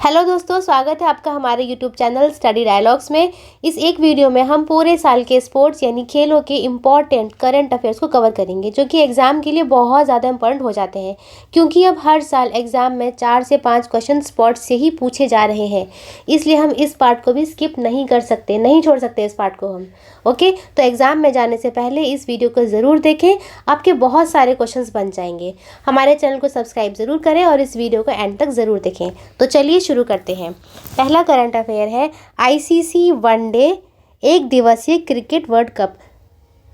Hello दोस्तों, स्वागत है आपका हमारे यूट्यूब चैनल स्टडी डायलॉग्स में। इस एक वीडियो में हम पूरे साल के स्पोर्ट्स यानी खेलों के इम्पॉर्टेंट करंट अफेयर्स को कवर करेंगे, जो कि एग्ज़ाम के लिए बहुत ज़्यादा इंपॉर्टेंट हो जाते हैं, क्योंकि अब हर साल एग्ज़ाम में 4 से 5 क्वेश्चन स्पोर्ट्स से ही पूछे जा रहे हैं। इसलिए हम इस पार्ट को भी स्किप नहीं कर सकते, नहीं छोड़ सकते इस पार्ट को हम। ओके, तो एग्ज़ाम में जाने से पहले इस वीडियो को ज़रूर देखें, आपके बहुत सारे क्वेश्चंस बन जाएंगे। हमारे चैनल को सब्सक्राइब ज़रूर करें और इस वीडियो को एंड तक ज़रूर देखें। तो चलिए शुरू करते हैं। पहला करंट अफेयर है आईसीसी वनडे एक दिवसीय क्रिकेट वर्ल्ड कप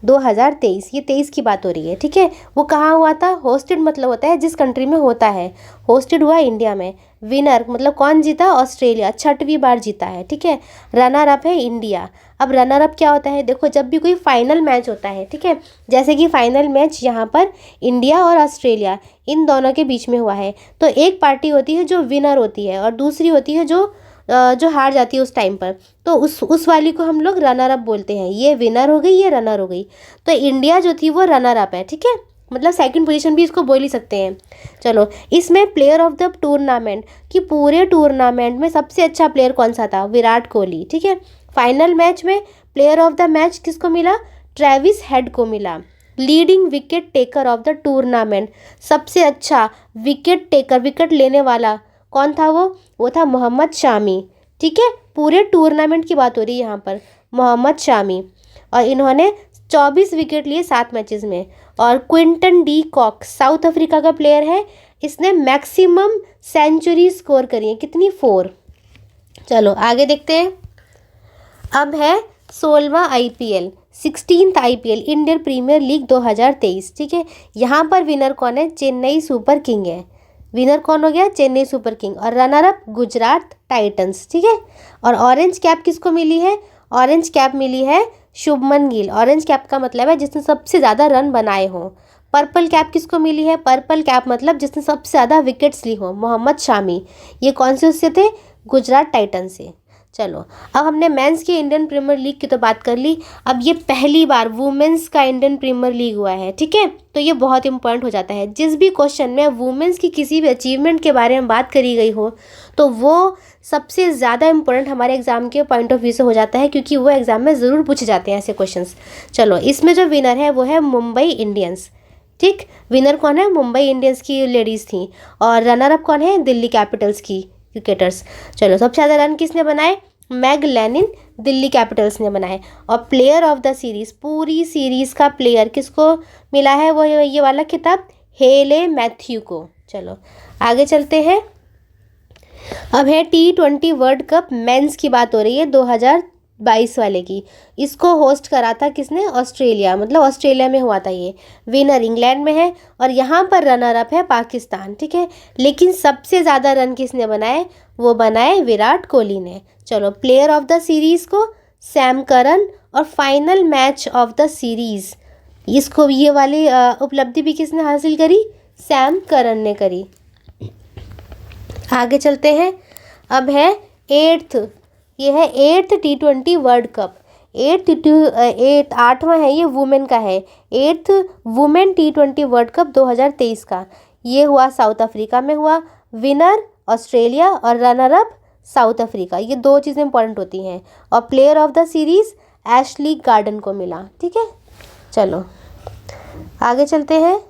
2023। ये 23 की बात हो रही है, ठीक है। वो कहाँ हुआ था? होस्टेड मतलब होता है जिस कंट्री में होता है। होस्टेड हुआ इंडिया में। विनर मतलब कौन जीता? ऑस्ट्रेलिया 6वीं बार जीता है, ठीक है। रनर अप है इंडिया। अब रनर अप क्या होता है? देखो, जब भी कोई फाइनल मैच होता है, ठीक है, जैसे कि फाइनल मैच यहाँ पर इंडिया और ऑस्ट्रेलिया इन दोनों के बीच में हुआ है, तो एक पार्टी होती है जो विनर होती है और दूसरी होती है जो हार जाती है उस टाइम पर, तो उस वाली को हम लोग रनर अप बोलते हैं। ये विनर हो गई, ये रनर हो गई। तो इंडिया जो थी वो रनर अप है, ठीक है, मतलब सेकंड पोजीशन भी इसको बोल ही सकते हैं। चलो, इसमें प्लेयर ऑफ द टूर्नामेंट कि पूरे टूर्नामेंट में सबसे अच्छा प्लेयर कौन सा था? विराट कोहली, ठीक है। फाइनल मैच में प्लेयर ऑफ द मैच किसको मिला? ट्रेविस हेड को मिला। Leading wicket taker of the tournament, सबसे अच्छा विकेट टेकर, विकेट लेने वाला कौन था? वो था मोहम्मद शामी, ठीक है। पूरे टूर्नामेंट की बात हो रही है यहाँ पर, मोहम्मद शामी, और इन्होंने 24 विकेट लिए 7 मैचेस में। और Quinton de Kock South Africa का प्लेयर है, इसने मैक्सिमम सेंचुरी स्कोर करी है, कितनी? 4। चलो आगे देखते हैं। अब है 16वां IPL, 16th IPL Indian Premier League 2023, ठीक है। यहाँ पर विनर कौन है? चेन्नई सुपर किंग है। विनर कौन हो गया? Chennai Super King. और रनर अप गुजरात टाइटंस, ठीक है। और ऑरेंज कैप किसको मिली है? ऑरेंज कैप मिली है शुभमन गिल। ऑरेंज कैप का मतलब है जिसने सबसे ज़्यादा रन बनाए हों। पर्पल कैप किसको मिली है? पर्पल कैप मतलब जिसने सबसे ज़्यादा विकेट्स ली हों, मोहम्मद शामी। ये कौन से उससे थे? गुजरात टाइटंस से। चलो, अब हमने मेंस की इंडियन प्रीमियर लीग की तो बात कर ली। अब ये पहली बार वुमेन्स का इंडियन प्रीमियर लीग हुआ है, ठीक है, तो ये बहुत इंपॉर्टेंट हो जाता है। जिस भी क्वेश्चन में वुमेन्स की किसी भी अचीवमेंट के बारे में बात करी गई हो, तो वो सबसे ज़्यादा इंपॉर्टेंट हमारे एग्जाम के पॉइंट ऑफ व्यू से हो जाता है, क्योंकि वो एग्जाम में ज़रूर पूछे जाते हैं ऐसे क्वेश्चंस। चलो, इसमें जो विनर है वो है मुंबई इंडियंस, ठीक। विनर कौन है? मुंबई इंडियंस की लेडीज़ थी। और रनर अप कौन है? दिल्ली कैपिटल्स की क्रिकेटर्स। चलो, सबसे ज़्यादा रन किसने बनाए? मैग लेनिन, दिल्ली कैपिटल्स ने बनाए। और प्लेयर ऑफ द सीरीज़, पूरी सीरीज़ का प्लेयर किसको मिला है? वो ये वाला खिताब हेले मैथ्यू को। चलो आगे चलते हैं। अब है T20 वर्ल्ड कप मेंस की बात हो रही है, 2022 वाले की। इसको होस्ट करा था किसने? ऑस्ट्रेलिया, मतलब ऑस्ट्रेलिया में हुआ था ये। विनर इंग्लैंड में है और यहाँ पर रनर अप है पाकिस्तान, ठीक है। लेकिन सबसे ज़्यादा रन किसने बनाए? वो बनाए विराट कोहली ने। चलो, प्लेयर ऑफ द सीरीज़ को सैम करन, और final match of the series, इसको ये वाली उपलब्धि भी किसने हासिल करी? सैम करन ने करी। आगे चलते हैं। अब है 8th, ये है 8th T20 वर्ल्ड कप। 8वां है ये, वुमेन का है। 8th women T20 world cup 2023 का। ये हुआ साउथ अफ्रीका में हुआ। विनर ऑस्ट्रेलिया और रनर अप साउथ अफ्रीका। ये 2 चीज़ें इंपॉर्टेंट होती हैं। और player of the series Ashley garden को मिला, ठीक है। चलो आगे चलते हैं।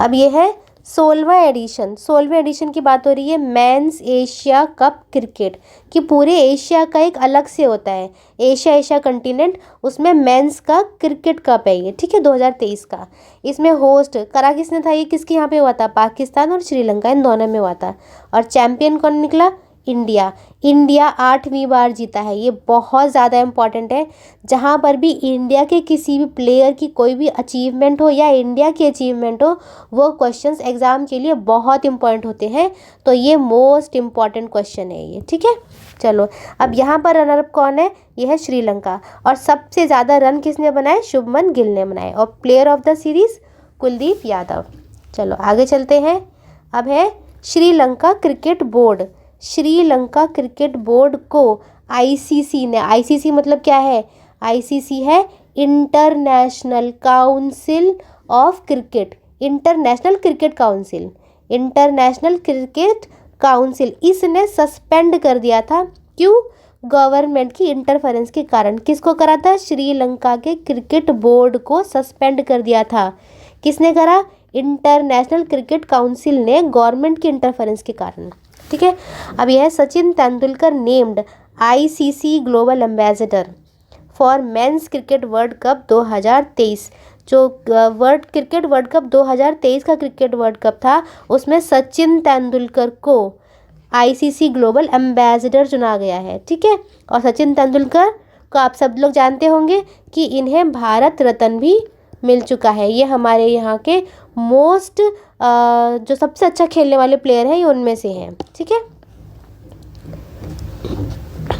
अब ये है 16वें एडिशन की बात हो रही है मेंस एशिया कप क्रिकेट, कि पूरे एशिया का एक अलग से होता है, एशिया कंटिनेंट, उसमें मेंस का क्रिकेट कप है ये, ठीक है, 2023 का। इसमें होस्ट करा किसने था? ये किसके यहाँ पे हुआ था? पाकिस्तान और श्रीलंका, इन दोनों में हुआ था। और चैंपियन कौन निकला? इंडिया 8वीं बार जीता है। ये बहुत ज़्यादा इम्पॉर्टेंट है। जहाँ पर भी इंडिया के किसी भी प्लेयर की कोई भी अचीवमेंट हो या इंडिया की अचीवमेंट हो, वो क्वेश्चंस एग्ज़ाम के लिए बहुत इंपॉर्टेंट होते हैं। तो ये मोस्ट इम्पॉर्टेंट क्वेश्चन है ये, ठीक है। चलो, अब यहाँ पर रनर अप कौन है? ये है श्रीलंका। और सबसे ज़्यादा रन किसने बनाए? शुभमन गिल ने बनाए। और player of the series Kuldeep Yadav. चलो आगे चलते हैं। अब है Sri Lanka cricket board. Sri Lanka cricket board को आईसीसी ने, आईसीसी मतलब क्या है? आईसीसी है international council of cricket, international cricket council, international cricket council इसने सस्पेंड कर दिया था। क्यों? गवर्नमेंट की इंटरफेरेंस के कारण। किसको करा था? श्रीलंका के क्रिकेट बोर्ड को सस्पेंड कर दिया था। किसने करा? इंटरनेशनल क्रिकेट काउंसिल ने, गवर्नमेंट की इंटरफेरेंस के कारण। ठीक है। अब यह Sachin Tendulkar named ICC global ambassador for men's cricket world cup 2023। जो क्रिकेट वर्ल्ड कप 2023 का क्रिकेट वर्ल्ड कप था, उसमें सचिन तेंदुलकर को आईसीसी ग्लोबल एम्बेसडर चुना गया है। ठीक है। और सचिन तेंदुलकर को आप सब लोग जानते होंगे कि इन्हें भारत रत्न भी मिल चुका है। ये हमारे यहाँ के मोस्ट जो सबसे अच्छा खेलने वाले प्लेयर हैं, ये उनमें से हैं। ठीक है।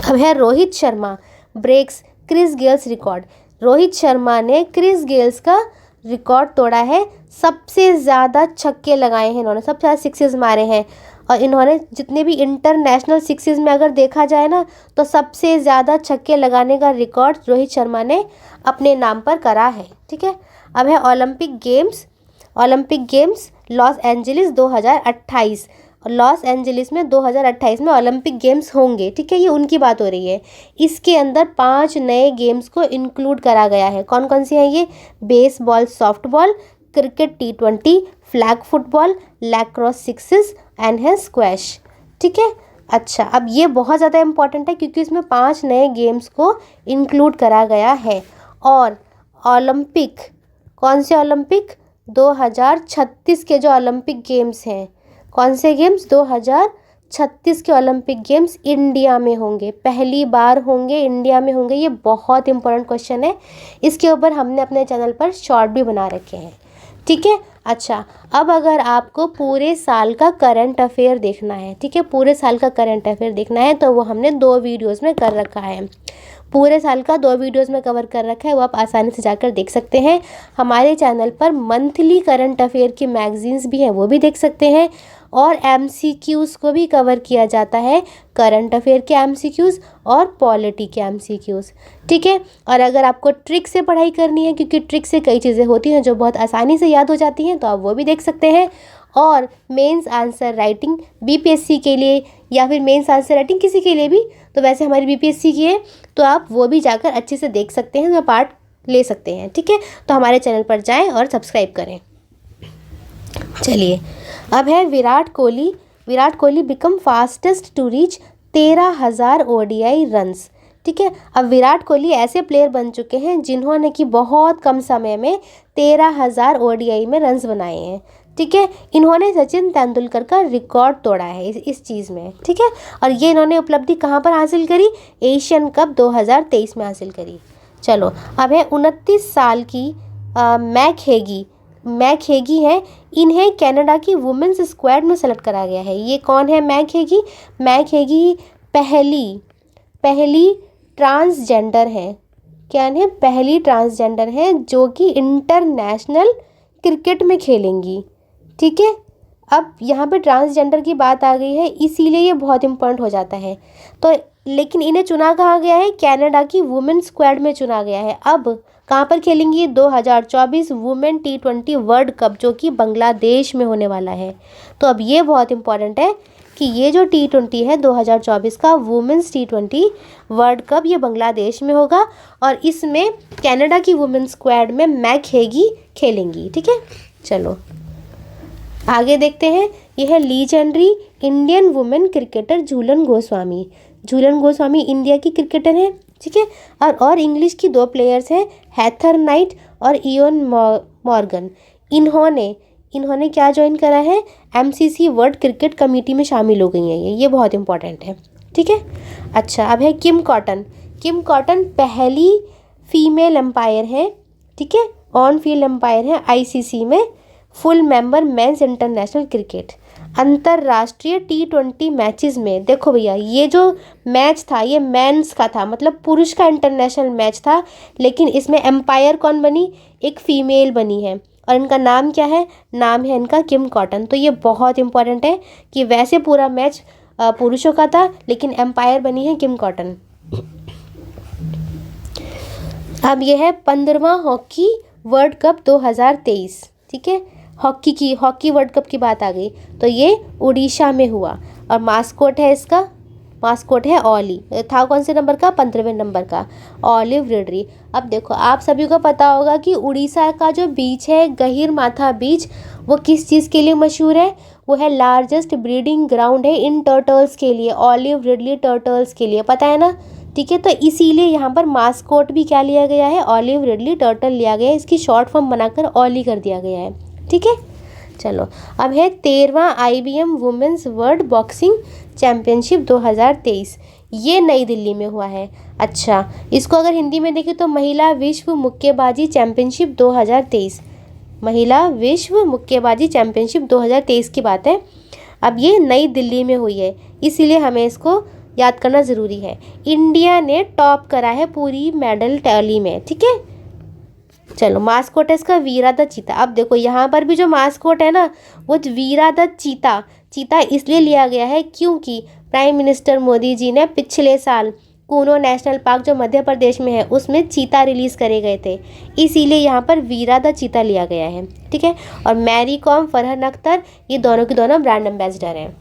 अब है Rohit Sharma breaks Chris Gayle's record. Rohit Sharma ने क्रिस गेल्स का रिकॉर्ड तोड़ा है। सबसे ज़्यादा छक्के लगाए हैं इन्होंने, सबसे ज़्यादा सिक्सेस मारे हैं। और इन्होंने जितने भी इंटरनेशनल सिक्सेस में अगर देखा जाए ना, तो सबसे ज़्यादा छक्के लगाने का रिकॉर्ड रोहित शर्मा ने अपने नाम पर करा है। ठीक है। अब है ओलंपिक गेम्स लॉस एंजलिस 2028। और लॉस एंजलिस में 2028 में ओलंपिक गेम्स होंगे। ठीक है। ये उनकी बात हो रही है। इसके अंदर 5 नए गेम्स को इंक्लूड करा गया है। कौन कौन सी हैं ये? Baseball, softball, cricket T20, flag football, lacrosse sixes and है स्क्वैश। ठीक है। अच्छा, अब ये बहुत ज़्यादा इंपॉर्टेंट है क्योंकि इसमें 5 नए गेम्स को इंक्लूड करा गया है। और ओलंपिक, कौन से ओलंपिक? 2036 के जो ओलंपिक गेम्स हैं। कौन से गेम्स? 2036 के ओलंपिक गेम्स इंडिया में होंगे, पहली बार होंगे, इंडिया में होंगे। ये बहुत इंपॉर्टेंट क्वेश्चन है। इसके ऊपर हमने अपने चैनल पर शॉर्ट भी बना रखे हैं। ठीक है। अच्छा, अब अगर आपको पूरे साल का करंट अफेयर देखना है, ठीक है, पूरे साल का करंट अफेयर देखना है, तो वो हमने 2 वीडियोज़ में कर रखा है। पूरे साल का 2 वीडियोज़ में कवर कर रखा है, वो आप आसानी से जाकर देख सकते हैं। हमारे चैनल पर मंथली करंट अफेयर की मैगजीन्स भी हैं, वो भी देख सकते हैं। और MCQs को भी कवर किया जाता है, करंट अफेयर के MCQs और पॉलिटी के MCQs। ठीक है। और अगर आपको ट्रिक से पढ़ाई करनी है, क्योंकि ट्रिक से कई चीज़ें होती हैं जो बहुत आसानी से याद हो जाती हैं, तो आप वो भी देख सकते हैं। और मेंस आंसर राइटिंग BPSC के लिए, या फिर मेंस आंसर राइटिंग किसी के लिए भी, तो वैसे हमारी BPSC की है, तो आप वो भी जाकर अच्छे से देख सकते हैं, तो पार्ट ले सकते हैं। ठीक है। तो हमारे चैनल पर जाएं और सब्सक्राइब करें। चलिए, अब है Virat Kohli become fastest to reach 13,000 ODI runs. ठीक है। अब विराट कोहली ऐसे प्लेयर बन चुके हैं जिन्होंने कि बहुत कम समय में 13,000 ODI में रन्स बनाए हैं। ठीक है। इन्होंने सचिन तेंदुलकर का रिकॉर्ड तोड़ा है इस चीज़ में। ठीक है। और ये इन्होंने उपलब्धि कहाँ पर हासिल करी? एशियन कप 2023 में हासिल करी। चलो, अब है 29 साल की मैक हेगी है। इन्हें कनाडा की वुमेन्स स्क्वाड में सेलेक्ट करा गया है। ये कौन है मैक हेगी? मैक हेगी पहली ट्रांसजेंडर है। क्या है? पहली ट्रांसजेंडर है जो कि इंटरनेशनल क्रिकेट में खेलेंगी। ठीक है। अब यहाँ पे ट्रांसजेंडर की बात आ गई है, इसीलिए ये बहुत इंपॉर्टेंट हो जाता है। तो लेकिन इन्हें चुना कहाँ गया है? कनाडा की वुमेन स्क्वाड में चुना गया है। अब कहाँ पर खेलेंगी? 2024 वुमेन T20 वर्ल्ड कप, जो कि बांग्लादेश में होने वाला है। तो अब ये बहुत इंपॉर्टेंट है कि ये जो T20 है 2024 का वुमेन्स T20 वर्ल्ड कप, ये बांग्लादेश में होगा। और इसमें कनाडा की वुमेन स्क्वाड में मैक हेगी खेलेंगी। ठीक है। चलो आगे देखते हैं। यह है legendary Indian women cricketer Jhulan Goswami India की क्रिकेटर हैं। ठीक है। और इंग्लिश की 2 प्लेयर्स हैं, हैथर नाइट और इयोन मॉर्गन। इन्होंने क्या ज्वाइन करा है? MCC वर्ल्ड क्रिकेट कमेटी में शामिल हो गई हैं। ये बहुत इंपॉर्टेंट है। ठीक है। अच्छा, अब है किम कॉटन पहली फीमेल एम्पायर है। ठीक है। ऑन फील्ड एम्पायर है ICC में, full member men's international cricket. अंतर्राष्ट्रीय T20 मैचेस में देखो भैया, ये जो मैच था ये मेंस का था, मतलब पुरुष का इंटरनेशनल मैच था, लेकिन इसमें एम्पायर कौन बनी? एक फीमेल बनी है। और इनका नाम क्या है? नाम है इनका किम कॉटन। तो ये बहुत इंपॉर्टेंट है कि वैसे पूरा मैच पुरुषों का था, लेकिन एम्पायर बनी है किम कॉटन। अब यह है 15वां हॉकी वर्ल्ड कप 2023। ठीक है। हॉकी वर्ल्ड कप की बात आ गई, तो ये उड़ीसा में हुआ। और मास्कोट है इसका, मास्कोट है ओली। था कौन से नंबर का? 15वें नंबर का, ऑलिव रिडरी। अब देखो आप सभी को पता होगा कि उड़ीसा का जो बीच है गहीरमाथा बीच, वो किस चीज़ के लिए मशहूर है? वो है लार्जेस्ट ब्रीडिंग ग्राउंड है इन टर्टल्स के लिए, ऑलिव रिडली टर्टल्स के लिए, पता है ना? ठीक है, तो इसीलिए यहाँ पर मास्कोट भी क्या लिया गया है? ऑलिव रिडली टर्टल लिया गया है, इसकी शॉर्ट फॉर्म बनाकर ऑली कर दिया गया है। ठीक है, चलो अब है 13वां IBM women's world boxing championship 2023। ये नई दिल्ली में हुआ है। अच्छा, इसको अगर हिंदी में देखें तो महिला विश्व मुक्केबाजी चैम्पियनशिप 2023, महिला विश्व मुक्केबाजी चैम्पियनशिप 2023 की बात है। अब ये नई दिल्ली में हुई है, इसीलिए हमें इसको याद करना ज़रूरी है। इंडिया ने टॉप करा है पूरी मेडल टैली में। ठीक है, चलो मास्कोट है इसका वीरादत्त चीता। अब देखो यहाँ पर भी जो मास्कोट है ना, वो वीरादत्त चीता, चीता इसलिए लिया गया है क्योंकि प्राइम मिनिस्टर मोदी जी ने पिछले साल कूनो नेशनल पार्क जो मध्य प्रदेश में है उसमें चीता रिलीज़ करे गए थे, इसीलिए यहाँ पर वीरादत्त चीता लिया गया है। ठीक है, और मैरी कॉम, फरहान अख्तर, ये दोनों के दोनों ब्रांड एम्बेसडर हैं।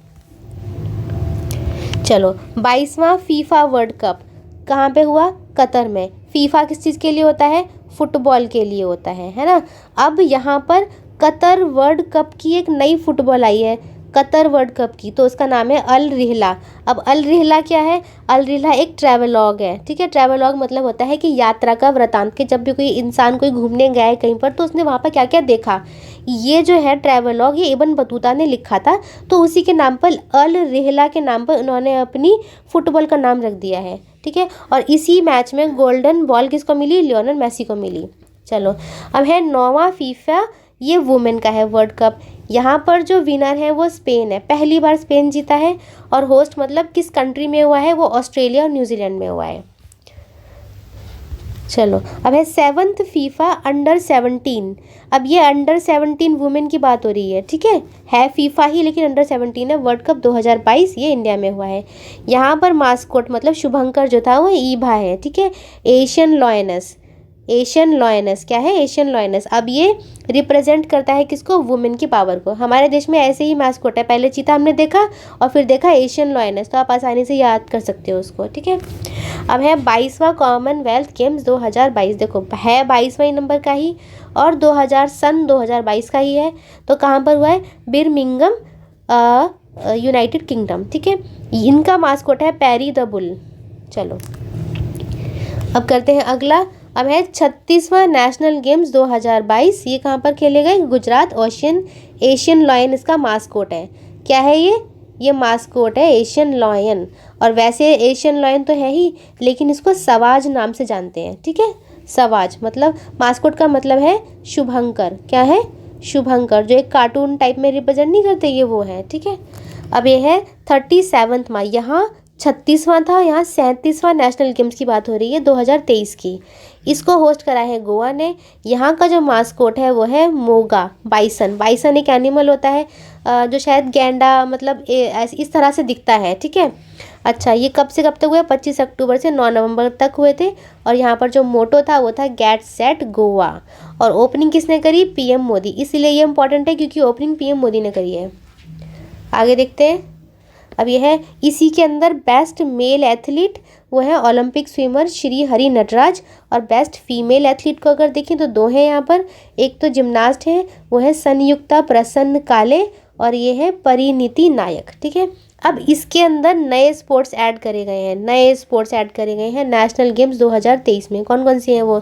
चलो 22वां फीफा वर्ल्ड कप कहाँ पे हुआ? कतर में। फीफा किस चीज़ के लिए होता है? फुटबॉल के लिए होता है ना? अब यहाँ पर कतर वर्ल्ड कप की एक नई फुटबॉल आई है, कतर वर्ल्ड कप की, तो उसका नाम है अल रिहला। अब अल रिहला क्या है? अल रिहला एक ट्रैवलॉग है। ठीक है, ट्रैवलॉग मतलब होता है कि यात्रा का वृतांत, के जब भी कोई इंसान कोई घूमने गया है कहीं पर तो उसने वहाँ पर क्या क्या देखा, ये जो है ट्रैवलॉग, ये इब्न बतूता ने लिखा था, तो उसी के नाम पर अल रिहला के नाम पर उन्होंने अपनी फुटबॉल का नाम रख दिया है। ठीक है, और इसी मैच में गोल्डन बॉल किसको मिली? लियोनेल मेसी को मिली। चलो अब है 9वां फीफा, ये वुमेन का है वर्ल्ड कप। यहाँ पर जो विनर है वो स्पेन है, पहली बार स्पेन जीता है, और होस्ट मतलब किस कंट्री में हुआ है? वो ऑस्ट्रेलिया और न्यूजीलैंड में हुआ है। चलो अब है 7th फीफा अंडर 17। अब ये अंडर 17 वुमेन की बात हो रही है। ठीक है फीफा ही, लेकिन अंडर 17 है। वर्ल्ड कप 2022 ये इंडिया में हुआ है। यहाँ पर मास्कोट मतलब शुभंकर जो था वो ईभा है। ठीक है, एशियन लॉयनस, एशियन लॉयनस क्या है? Asian lioness. अब ये रिप्रेजेंट करता है किसको? वुमेन की पावर को। हमारे देश में ऐसे ही मास्कोट है, पहले चीता हमने देखा और फिर देखा एशियन लॉयनस, तो आप आसानी से याद कर सकते हो उसको। ठीक है, अब है 22वां कॉमनवेल्थ गेम्स 2022। देखो है 22वां नंबर का ही, और 2022 का ही है। तो कहाँ पर हुआ है? बिरमिंगम, यूनाइटेड किंगडम। ठीक है, इनका मास्कोट है पैरी द बुल। चलो अब करते हैं अगला। अब है 36वां नेशनल गेम्स 2022। ये कहाँ पर खेले गए? गुजरात। एशियन लॉयन इसका मास्कोट है। क्या है ये मास्कोट है एशियन लॉयन। और वैसे एशियन लॉयन तो है ही, लेकिन इसको सवाज नाम से जानते हैं। ठीक है, सवाज मतलब मास्कोट का मतलब है शुभंकर। क्या है? शुभंकर, जो एक कार्टून टाइप में रिप्रेजेंट नहीं करते, ये वो है। ठीक है, अब ये है 37वां, यहाँ 36वां था, यहाँ 37वां नेशनल गेम्स की बात हो रही है 2023 की। इसको होस्ट करा है गोवा ने। यहाँ का जो मास्कोट है वो है मोगा, बाइसन। बाइसन एक एनिमल होता है जो शायद गैंडा मतलब इस तरह से दिखता है। ठीक है, अच्छा ये कब से कब तक हुए? 25 अक्टूबर से 9 नवंबर तक हुए थे। और यहाँ पर जो मोटो था वो था गेट सेट गोवा। और ओपनिंग किसने करी? PM मोदी। इसीलिए ये इंपॉर्टेंट है क्योंकि ओपनिंग PM मोदी ने करी है। आगे देखते हैं। अब यह है इसी के अंदर बेस्ट मेल एथलीट, वो है ओलंपिक स्विमर श्री हरि नटराज। और बेस्ट फीमेल एथलीट को अगर देखें तो दो हैं यहाँ पर, एक तो जिम्नास्ट है वो है संयुक्ता प्रसन्न काले, और ये है परिणीति नायक। ठीक है, अब इसके अंदर नए स्पोर्ट्स ऐड करे गए हैं, नए स्पोर्ट्स ऐड करे गए हैं नेशनल गेम्स 2023 में। कौन कौन से हैं वो?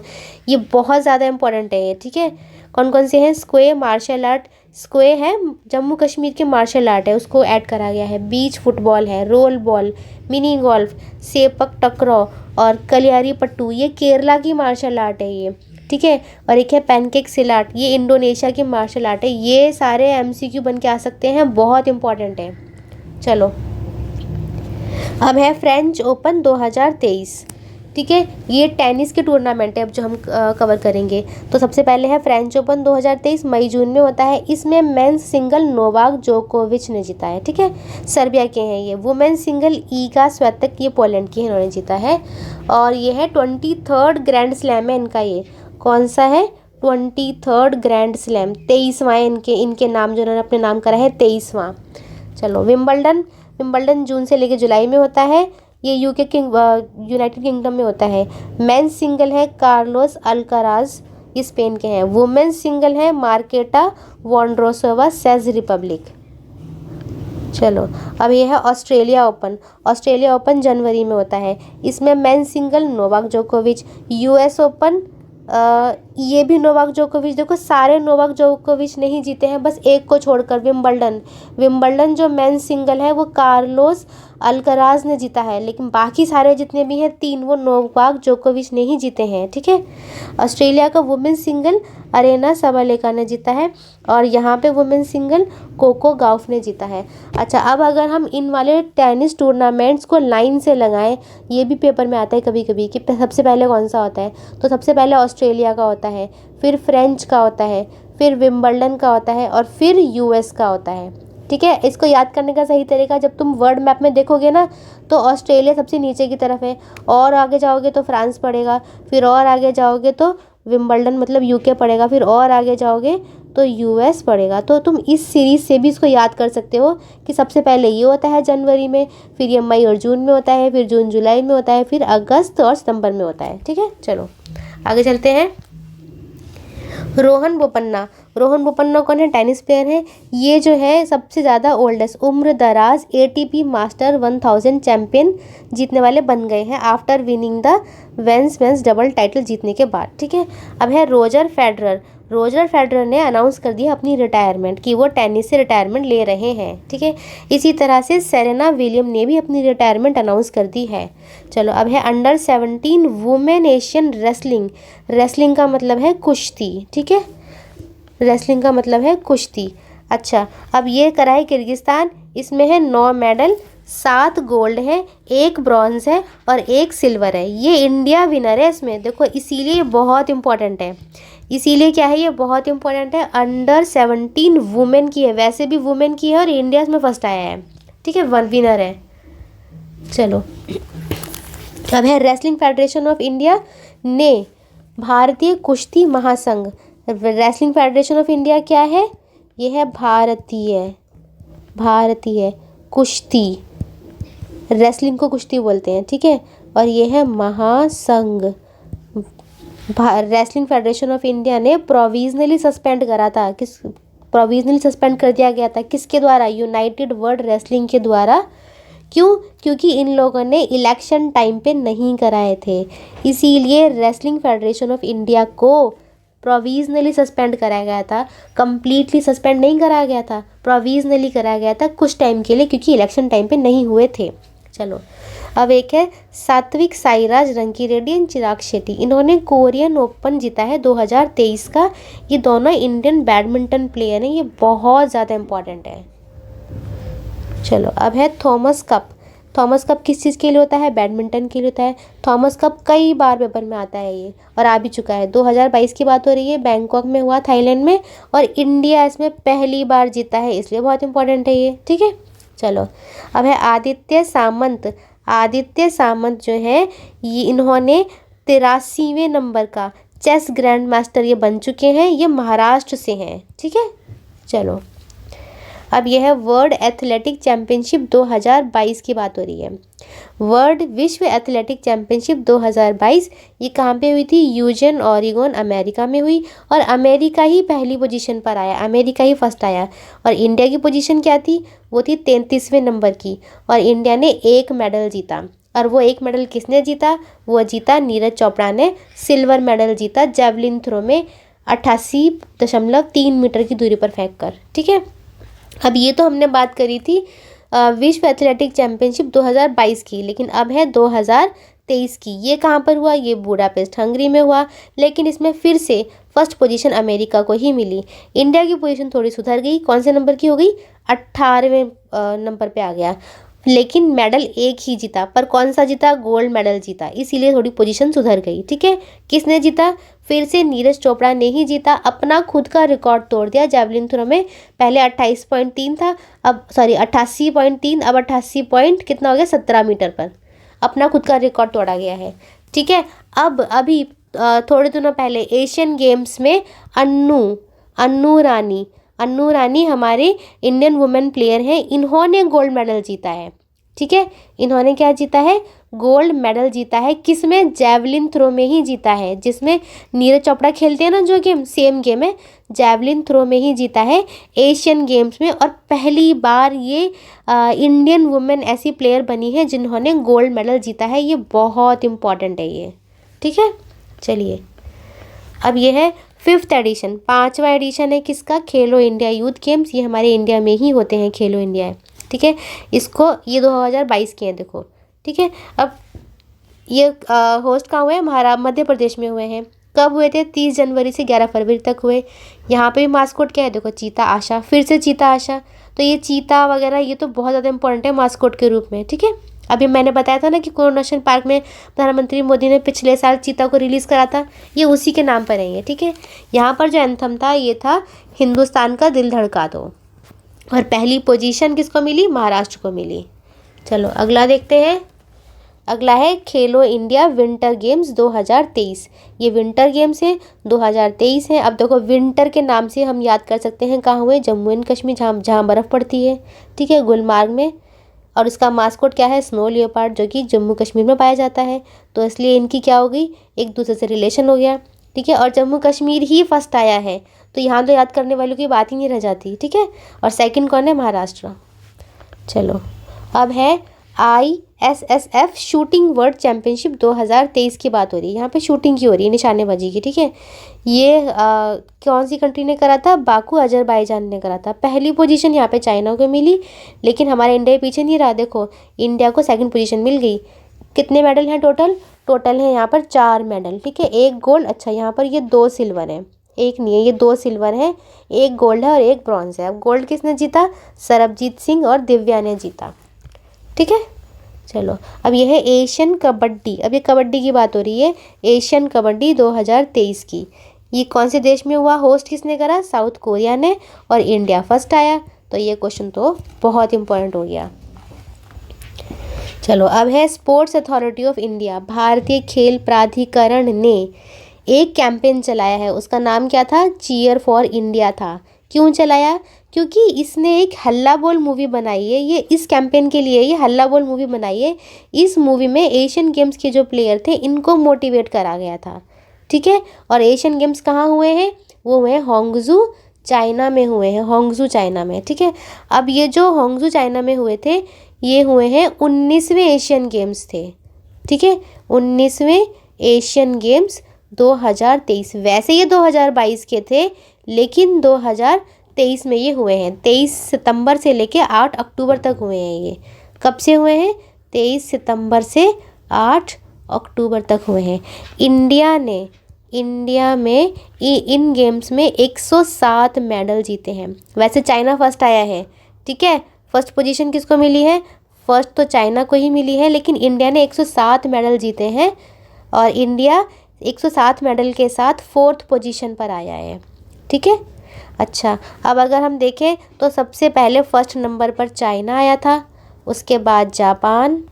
ये बहुत ज़्यादा इंपॉर्टेंट है ये। ठीक है, कौन कौन से हैं? स्क्वे मार्शल आर्ट, स्क्वे है जम्मू कश्मीर के मार्शल आर्ट है, उसको ऐड करा गया है। बीच फुटबॉल है, role ball, mini golf, sepak टकराव और कलियारी पट्टू, ये केरला की मार्शल आर्ट है ये। ठीक है, और एक है पैनकेक सिलाट, ये इंडोनेशिया की मार्शल आर्ट है। ये सारे MCQ बन के आ सकते हैं, बहुत इंपॉर्टेंट है। चलो अब है फ्रेंच ओपन 2023। ठीक है, ये टेनिस के टूर्नामेंट है अब जो हम कवर करेंगे। तो सबसे पहले है फ्रेंच ओपन 2023, मई जून में होता है। इसमें मेंस सिंगल नोवाक जोकोविच ने जीता है। ठीक है, सर्बिया के हैं ये। वुमेन सिंगल ईगा स्वेतक, ये पोलैंड की है, इन्होंने जीता है। और ये है 23rd ग्रैंड स्लैम है इनका। ये कौन सा है? 23rd ग्रैंड स्लैम, 23वां है इनके नाम, जो उन्होंने अपने नाम करा है 23वां। चलो विंबलडन, विंबलडन जून से लेकर जुलाई में होता है, ये यूनाइटेड किंगडम में होता है। मेंस सिंगल है कार्लोस अल्काराज, ये स्पेन के हैं। वुमेन्स सिंगल है मार्केटा वोंड्रोसोवा, सेज रिपब्लिक। चलो अब ये है ऑस्ट्रेलिया ओपन। ऑस्ट्रेलिया ओपन जनवरी में होता है, इसमें मेंस सिंगल नोवाक जोकोविच। यूएस ओपन ये भी नोवाक जोकोविच, देखो सारे नोवाक जोकोविच नहीं जीते हैं, बस एक को छोड़कर विंबलडन। विंबलडन जो मेंस सिंगल है वो कार्लोस अल्कराज ने जीता है, लेकिन बाकी सारे जितने भी हैं 3 वो नोवाक जोकोविच ने ही जीते हैं, ठीक है। ऑस्ट्रेलिया का वुमेन्स सिंगल अरेना सबालेका ने जीता है, और यहाँ पे वुमेन्स सिंगल कोको गाउफ ने जीता है। अच्छा, अब अगर हम इन वाले टेनिस टूर्नामेंट्स को लाइन से लगाएं, ये भी पेपर में आता है कभी कभी कि सबसे पहले कौन सा होता है, तो सबसे पहले ऑस्ट्रेलिया का होता है, फिर फ्रेंच का होता है, फिर विंबलडन का होता है, और फिर यूएस का होता है, ठीक है। इसको याद करने का सही तरीका, जब तुम वर्ल्ड मैप में देखोगे ना तो ऑस्ट्रेलिया सबसे नीचे की तरफ है, और आगे जाओगे तो फ्रांस पड़ेगा, फिर और आगे जाओगे तो विंबलडन मतलब यूके पड़ेगा, फिर और आगे जाओगे तो यूएस पड़ेगा। तो तुम इस सीरीज़ से भी इसको याद कर सकते हो कि सबसे पहले ये होता है जनवरी में, फिर ये मई और जून में होता है, फिर जून जुलाई में होता है, फिर अगस्त और सितंबर में होता है, ठीक है। चलो आगे चलते हैं। रोहन बोपन्ना, रोहन बोपन्ना कौन है, टेनिस प्लेयर है। ये जो है सबसे ज़्यादा ओल्डेस्ट उम्र दराज एटीपी मास्टर 1000 चैंपियन जीतने वाले बन गए हैं after winning the men's double title जीतने के बाद, ठीक है। अब है रोजर फेडरर। रोजर फेडरर ने अनाउंस कर दिया अपनी रिटायरमेंट कि वो टेनिस से रिटायरमेंट ले रहे हैं, ठीक है। इसी तरह से सेरेना विलियम ने भी अपनी रिटायरमेंट अनाउंस कर दी है। चलो अब है under 17 women Asian wrestling. Wrestling का मतलब है कुश्ती, ठीक है, रेसलिंग का मतलब है कुश्ती। अच्छा, अब ये करा है किर्गिस्तान, इसमें है 9 मेडल, 7 गोल्ड है, 1 ब्रॉन्ज है और 1 सिल्वर है। ये इंडिया विनर है इसमें, देखो इसीलिए बहुत इंपॉर्टेंट है। इसीलिए क्या है, ये बहुत इंपॉर्टेंट है। अंडर 17 वुमेन की है, वैसे भी वुमेन की है और इंडिया इसमें फर्स्ट आया है, ठीक है, विनर है। चलो अब है रेसलिंग फेडरेशन ऑफ इंडिया ने भारतीय कुश्ती महासंघ। रेसलिंग फेडरेशन ऑफ इंडिया क्या है, ये है भारतीय कुश्ती, रेसलिंग को कुश्ती बोलते हैं, ठीक है, और ये है महासंघ। रेसलिंग फेडरेशन ऑफ इंडिया ने प्रोविजनली सस्पेंड करा था, प्रोविजनली सस्पेंड कर दिया गया था किसके द्वारा, यूनाइटेड वर्ल्ड रेसलिंग के द्वारा। क्यों, क्योंकि इन लोगों ने इलेक्शन टाइम पे नहीं कराए थे, इसीलिए रेसलिंग फेडरेशन ऑफ इंडिया को प्रोविजनली सस्पेंड कराया गया था। कंप्लीटली सस्पेंड नहीं कराया गया था, प्रोविजनली कराया गया था कुछ टाइम के लिए, क्योंकि इलेक्शन टाइम पे नहीं हुए थे। चलो अब एक है सात्विक साईराज रंकीरेड्डी एंड चिराग शेट्टी। इन्होंने कोरियन ओपन जीता है 2023 का। ये दोनों इंडियन बैडमिंटन प्लेयर हैं, ये बहुत ज़्यादा इम्पॉर्टेंट है। चलो अब है थॉमस कप। थॉमस कप किस चीज़ के लिए होता है, बैडमिंटन के लिए होता है। थॉमस कप कई बार पेपर में आता है ये, और आ भी चुका है। 2022 की बात हो रही है, बैंकॉक में हुआ, थाईलैंड में, और इंडिया इसमें पहली बार जीता है, इसलिए बहुत इंपॉर्टेंट है ये, ठीक है। चलो अब है आदित्य सामंत। आदित्य सामंत जो है ये इन्होंने 83वें नंबर का चेस ग्रैंड मास्टर ये बन चुके हैं, ये महाराष्ट्र से हैं, ठीक है। चलो अब यह है वर्ल्ड एथलेटिक चैम्पियनशिप 2022 की बात हो रही है। वर्ल्ड विश्व एथलेटिक चैम्पियनशिप 2022 ये कहाँ पे हुई थी, यूजन ओरेगन अमेरिका में हुई, और अमेरिका ही पहली पोजीशन पर आया, अमेरिका ही फर्स्ट आया। और इंडिया की पोजीशन क्या थी, वो थी 33वें नंबर की, और इंडिया ने 1 मेडल जीता। और वो 1 मेडल किसने जीता, वो जीता नीरज चोपड़ा ने, सिल्वर मेडल जीता जेवलिन थ्रो में 88.3 मीटर की दूरी पर फेंक कर, ठीक है। अब ये तो हमने बात करी थी विश्व एथलेटिक चैम्पियनशिप 2022 की, लेकिन अब है 2023 की। ये कहाँ पर हुआ, ये बुडापेस्ट हंगरी में हुआ, लेकिन इसमें फिर से फर्स्ट पोजीशन अमेरिका को ही मिली। इंडिया की पोजीशन थोड़ी सुधर गई, कौन से नंबर की हो गई, 18वें नंबर पे आ गया, लेकिन मेडल 1 ही जीता। पर कौन सा जीता, गोल्ड मेडल जीता, इसीलिए थोड़ी पोजीशन सुधर गई, ठीक है। किसने जीता, फिर से नीरज चोपड़ा ने ही जीता, अपना खुद का रिकॉर्ड तोड़ दिया जेवलिन थ्रो में। पहले 28.3 था, अब 88.3, अब 88 पॉइंट कितना हो गया, 17 मीटर पर अपना खुद का रिकॉर्ड तोड़ा गया है, ठीक है। अब अभी थोड़े दिनों पहले एशियन गेम्स में अन्नू रानी अन्नू रानी हमारे इंडियन वुमेन प्लेयर हैं, इन्होंने गोल्ड मेडल जीता है। ठीक है, इन्होंने क्या जीता है, गोल्ड मेडल जीता है। किसमें, जैवलिन थ्रो में ही जीता है, जिसमें नीरज चोपड़ा खेलते हैं ना जो गेम, सेम गेम है, जैवलिन थ्रो में ही जीता है एशियन गेम्स में। और पहली बार ये इंडियन वुमेन ऐसी प्लेयर बनी है जिन्होंने गोल्ड मेडल जीता है। ये बहुत इम्पॉर्टेंट है ये। ठीक है, चलिए अब ये है 5th एडिशन, 5वां एडिशन है किसका, खेलो इंडिया यूथ गेम्स। ये हमारे इंडिया में ही होते हैं, खेलो इंडिया है। ठीक है, इसको ये 2022 के हैं देखो। ठीक है, अब ये होस्ट कहाँ हुए हैं, मध्य प्रदेश में हुए हैं। कब हुए थे, 30 जनवरी से 11 फरवरी तक हुए। यहाँ पे भी मास्कोट क्या है देखो, चीता आशा, फिर से चीता आशा। तो ये चीता वगैरह ये तो बहुत ज़्यादा इंपॉर्टेंट है मास्कोट के रूप में। ठीक है, अभी मैंने बताया था ना कि कुल्लू नेशनल पार्क में प्रधानमंत्री मोदी ने पिछले साल चीता को रिलीज़ करा था, ये उसी के नाम पर है ये। ठीक है, यहाँ पर जो एंथम था ये था हिंदुस्तान का दिल धड़का दो, और पहली पोजीशन किसको मिली, महाराष्ट्र को मिली। चलो अगला देखते हैं। अगला है खेलो इंडिया विंटर गेम्स 2023। ये विंटर गेम्स है 2023 है। अब देखो विंटर के नाम से हम याद कर सकते हैं कहाँ हुए, जम्मू एंड कश्मीर, जहाँ बर्फ़ पड़ती है। ठीक है, गुलमार्ग में। और इसका मास्कोट क्या है, स्नो लियोपार्ड, जो कि जम्मू कश्मीर में पाया जाता है। तो इसलिए इनकी क्या हो गई, एक दूसरे से रिलेशन हो गया। ठीक है, और जम्मू कश्मीर ही फर्स्ट आया है, तो यहाँ तो याद करने वालों की बात ही नहीं रह जाती। ठीक है, और सेकंड कौन है, महाराष्ट्र। चलो अब है ISSF शूटिंग वर्ल्ड चैम्पियनशिप 2023 की बात हो रही है। यहाँ पे शूटिंग की हो रही है, निशानेबाजी की। ठीक है, ये कौन सी कंट्री ने करा था, बाकू अजरबैजान ने करा था। पहली पोजीशन यहाँ पे चाइना को मिली, लेकिन हमारे इंडिया पीछे नहीं रहा। देखो इंडिया को सेकंड पोजीशन मिल गई। कितने मेडल हैं टोटल है यहाँ पर 4 मेडल। ठीक है, 1 गोल्ड, अच्छा यहाँ पर ये 2 सिल्वर हैं, एक नहीं है, ये 2 सिल्वर हैं, 1 गोल्ड है और 1 ब्रॉन्ज है। अब गोल्ड किसने जीता, सरबजीत सिंह और दिव्या ने जीता। ठीक है, चलो अब ये है एशियन कबड्डी। अब ये कबड्डी की बात हो रही है, एशियन कबड्डी 2023 की। ये कौन से देश में हुआ, होस्ट किसने करा, साउथ कोरिया ने, और इंडिया फर्स्ट आया। तो ये क्वेश्चन तो बहुत इंपॉर्टेंट हो गया। चलो अब है स्पोर्ट्स अथॉरिटी ऑफ इंडिया, भारतीय खेल प्राधिकरण ने एक कैंपेन चलाया है। उसका नाम क्या था, चीयर फॉर इंडिया था। क्यों चलाया, क्योंकि इसने एक हल्ला बोल मूवी बनाई है। ये इस कैंपेन के लिए ये हल्ला बोल मूवी बनाई है। इस मूवी में एशियन गेम्स के जो प्लेयर थे इनको मोटिवेट करा गया था। ठीक है, और एशियन गेम्स कहाँ हुए हैं, वो हुए होंगजू चाइना में हुए हैं, होंगजू चाइना में। ठीक है, अब ये जो होंगजू चाइना में हुए थे ये हुए हैं 19वें एशियन गेम्स थे। ठीक है, 19वें एशियन गेम्स 2023। वैसे ये 2022 के थे, लेकिन 2023 में ये हुए हैं। 23 सितंबर से लेके 8 अक्टूबर तक हुए हैं। ये कब से हुए हैं, 23 सितंबर से 8 अक्टूबर तक हुए हैं। इंडिया में इन गेम्स में 107 मेडल जीते हैं। वैसे चाइना फर्स्ट आया है। ठीक है, फर्स्ट पोजीशन किसको मिली है, फर्स्ट तो चाइना को ही मिली है, लेकिन इंडिया ने 107 मेडल जीते हैं, और इंडिया 107 मेडल के साथ 4th पोजीशन पर आया है। ठीक है, अच्छा अब अगर हम देखें तो सबसे पहले फर्स्ट नंबर पर चाइना आया था, उसके बाद जापान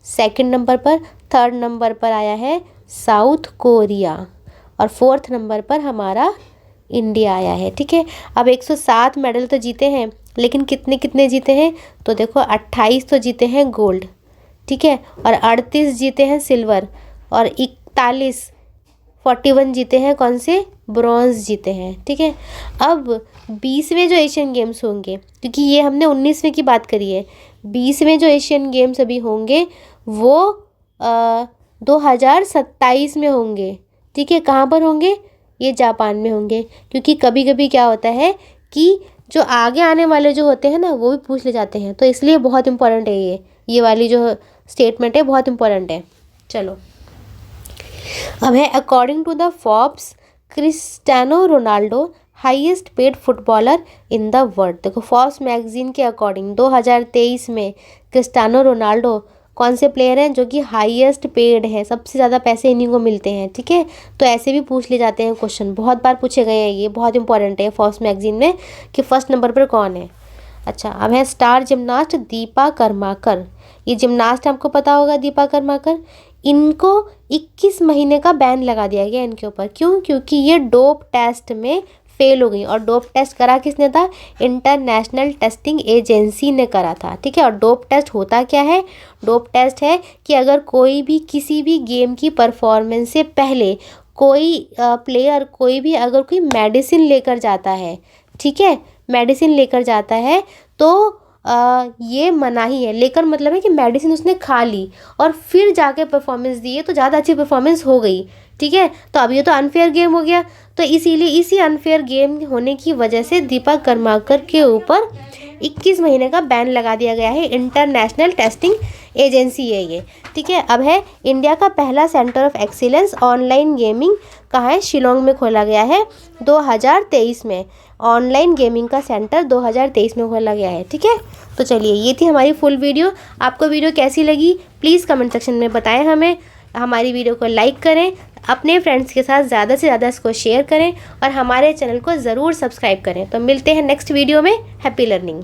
सेकंड नंबर पर, थर्ड नंबर पर आया है साउथ कोरिया, और 4th नंबर पर हमारा इंडिया आया है। ठीक है, अब 107 मेडल तो जीते हैं, लेकिन कितने कितने जीते हैं, तो देखो 28 तो जीते हैं गोल्ड। ठीक है, और 38 जीते हैं सिल्वर, और 41 जीते हैं कौन से, ब्रॉन्ज जीते हैं। ठीक है, अब 20वें जो एशियन गेम्स होंगे, क्योंकि ये हमने 19वें की बात करी है, 20वें जो एशियन गेम्स अभी होंगे वो 2027 में होंगे। ठीक है, कहाँ पर होंगे, ये जापान में होंगे। क्योंकि कभी कभी क्या होता है कि जो आगे आने वाले जो होते हैं ना वो भी पूछ ले जाते हैं, तो इसलिए बहुत इंपॉर्टेंट है ये वाली जो स्टेटमेंट है बहुत इंपॉर्टेंट है। चलो अब है according to the Forbes Cristiano Ronaldo highest paid footballer in the world. देखो फोर्ब्स मैगजीन के अकॉर्डिंग 2023 में क्रिस्टियानो रोनाल्डो कौन से प्लेयर हैं जो कि हाईएस्ट पेड हैं, सबसे ज़्यादा पैसे इन्हीं को मिलते हैं। ठीक है, तो ऐसे भी पूछ ले जाते हैं क्वेश्चन, बहुत बार पूछे गए हैं, ये बहुत इंपॉर्टेंट है फोर्ब्स मैगजीन में कि फर्स्ट नंबर पर कौन है। अच्छा अब है स्टार जिम्नास्ट दीपा कर्माकर। ये जिम्नास्ट आपको पता होगा दीपा कर्माकर, इनको 21 महीने का बैन लगा दिया गया इनके ऊपर। क्यों, क्योंकि ये डोप टेस्ट में फेल हो गई। और डोप टेस्ट करा किसने था? इंटरनेशनल टेस्टिंग एजेंसी ने करा था, ठीक है। और डोप टेस्ट होता क्या है? डोप टेस्ट है कि अगर कोई भी किसी भी गेम की परफॉर्मेंस से पहले कोई प्लेयर कोई भी अगर कोई मेडिसिन लेकर जाता है, ठीक है, मेडिसिन लेकर जाता है तो ये मनाही है। लेकर मतलब है कि मेडिसिन उसने खा ली और फिर जाके परफॉर्मेंस दी है तो ज़्यादा अच्छी परफॉर्मेंस हो गई, ठीक है। तो अब ये तो अनफेयर गेम हो गया। तो इसीलिए इसी अनफेयर गेम होने की वजह से दीपक कर्माकर के ऊपर 21 महीने का बैन लगा दिया गया है। इंटरनेशनल टेस्टिंग एजेंसी है ये, ठीक है। अब है इंडिया का पहला centre of excellence online gaming कहाँ है? शिलोंग में खोला गया है 2023 में। ऑनलाइन गेमिंग का सेंटर 2023 में खोला गया है, ठीक है। तो चलिए, ये थी हमारी फुल वीडियो। आपको वीडियो कैसी लगी प्लीज़ कमेंट सेक्शन में बताएं हमें। हमारी वीडियो को लाइक करें, अपने फ्रेंड्स के साथ ज़्यादा से ज़्यादा इसको शेयर करें और हमारे चैनल को ज़रूर सब्सक्राइब करें। तो मिलते हैं नेक्स्ट वीडियो में। Happy learning.